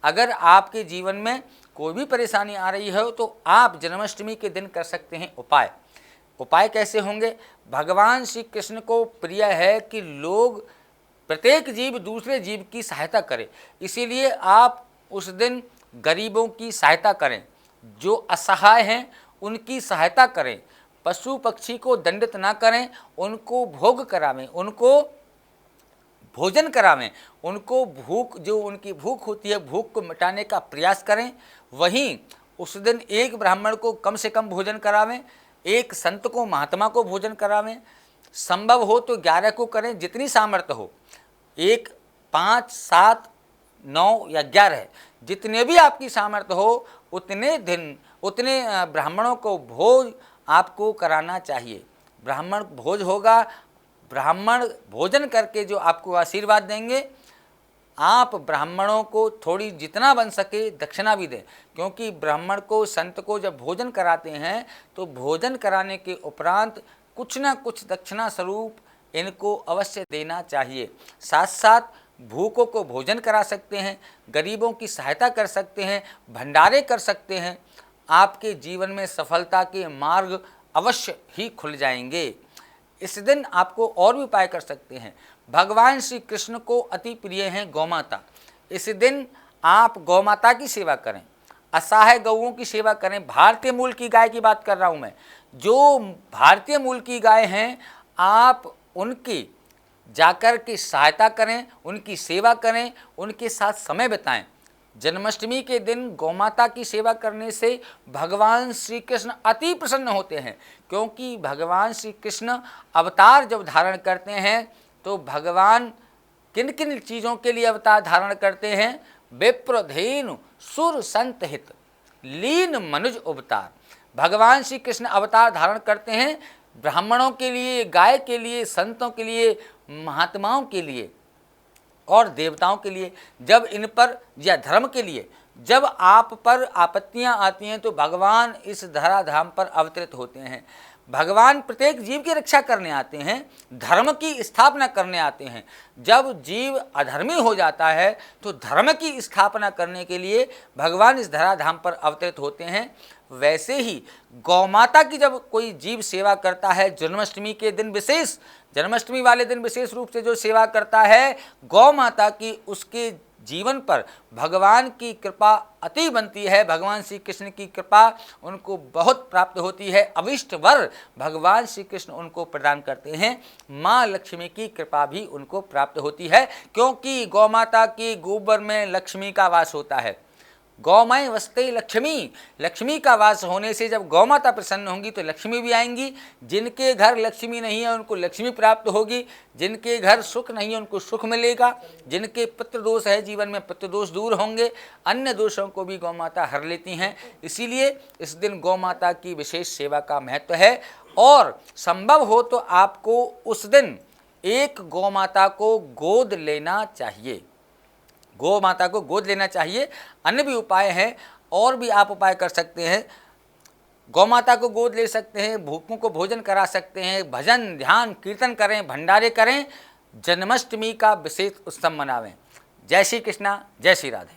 अगर आपके जीवन में कोई भी परेशानी आ रही है तो आप जन्माष्टमी के दिन कर सकते हैं उपाय कैसे होंगे? भगवान श्री कृष्ण को प्रिय है कि लोग, प्रत्येक जीव दूसरे जीव की सहायता करे, इसीलिए आप उस दिन गरीबों की सहायता करें, जो असहाय हैं उनकी सहायता करें, पशु पक्षी को दंडित ना करें, उनको भोग करावें, उनको भोजन करावें, उनको भूख, जो उनकी भूख होती है भूख को मिटाने का प्रयास करें। वहीं उस दिन एक ब्राह्मण को कम से कम भोजन करावें, एक संत को, महात्मा को भोजन करावें, संभव हो तो 11 को करें, जितनी सामर्थ्य हो, 1, 5, 7, 9 या 11, जितने भी आपकी सामर्थ्य हो उतने दिन उतने ब्राह्मणों को भोज आपको कराना चाहिए। ब्राह्मण भोज होगा, ब्राह्मण भोजन करके जो आपको आशीर्वाद देंगे, आप ब्राह्मणों को थोड़ी जितना बन सके दक्षिणा भी दें, क्योंकि ब्राह्मण को, संत को जब भोजन कराते हैं तो भोजन कराने के उपरांत कुछ ना कुछ दक्षिणा स्वरूप इनको अवश्य देना चाहिए। साथ साथ भूखों को भोजन करा सकते हैं, गरीबों की सहायता कर सकते हैं, भंडारे कर सकते हैं। आपके जीवन में सफलता के मार्ग अवश्य ही खुल जाएंगे। इस दिन आपको और भी उपाय कर सकते हैं। भगवान श्री कृष्ण को अति प्रिय हैं गौमाता। इस दिन आप गौमाता की सेवा करें, असहाय गौओं की सेवा करें। भारतीय मूल की गाय की बात कर रहा हूँ मैं, जो भारतीय मूल की गाय हैं, आप उनकी जाकर के सहायता करें, उनकी सेवा करें, उनके साथ समय बिताएं। जन्माष्टमी के दिन गौमाता की सेवा करने से भगवान श्री कृष्ण अति प्रसन्न होते हैं, क्योंकि भगवान श्री कृष्ण अवतार जब धारण करते हैं तो भगवान किन किन चीज़ों के लिए अवतार धारण करते हैं? विप्रधेनु सुर संत हित लीन मनुज अवतार। भगवान श्री कृष्ण अवतार धारण करते हैं ब्राह्मणों के लिए, गाय के लिए, संतों के लिए, महात्माओं के लिए और देवताओं के लिए। जब इन पर या धर्म के लिए जब आप पर आपत्तियां आती हैं तो भगवान इस धराधाम पर अवतरित होते हैं। भगवान प्रत्येक जीव की रक्षा करने आते हैं, धर्म की स्थापना करने आते हैं। जब जीव अधर्मी हो जाता है तो धर्म की स्थापना करने के लिए भगवान इस धराधाम पर अवतरित होते हैं। वैसे ही गौमाता की जब कोई जीव सेवा करता है, जन्माष्टमी के दिन विशेष, जन्माष्टमी वाले दिन विशेष रूप से जो सेवा करता है गौ माता की, उसके जीवन पर भगवान की कृपा अति बनती है। भगवान श्री कृष्ण की कृपा उनको बहुत प्राप्त होती है। अविष्ट वर भगवान श्री कृष्ण उनको प्रदान करते हैं। माँ लक्ष्मी की कृपा भी उनको प्राप्त होती है, क्योंकि गौ माता के गोबर में लक्ष्मी का वास होता है। गौमय वस्ते लक्ष्मी, लक्ष्मी का वास होने से जब गौ माता प्रसन्न होंगी तो लक्ष्मी भी आएंगी। जिनके घर लक्ष्मी नहीं है उनको लक्ष्मी प्राप्त होगी, जिनके घर सुख नहीं है उनको सुख मिलेगा, जिनके पितृ दोष है जीवन में पितृ दोष दूर होंगे, अन्य दोषों को भी गौ माता हर लेती हैं। इसीलिए इस दिन गौ माता की विशेष सेवा का महत्व है। और संभव हो तो आपको उस दिन एक गौ माता को गोद लेना चाहिए, गौ माता को गोद लेना चाहिए। अन्य भी उपाय हैं, और भी आप उपाय कर सकते हैं। गौ माता को गोद ले सकते हैं, भूखों को भोजन करा सकते हैं, भजन ध्यान कीर्तन करें, भंडारे करें, जन्माष्टमी का विशेष उत्सव मनावें। जय श्री कृष्णा, जय श्री राधे।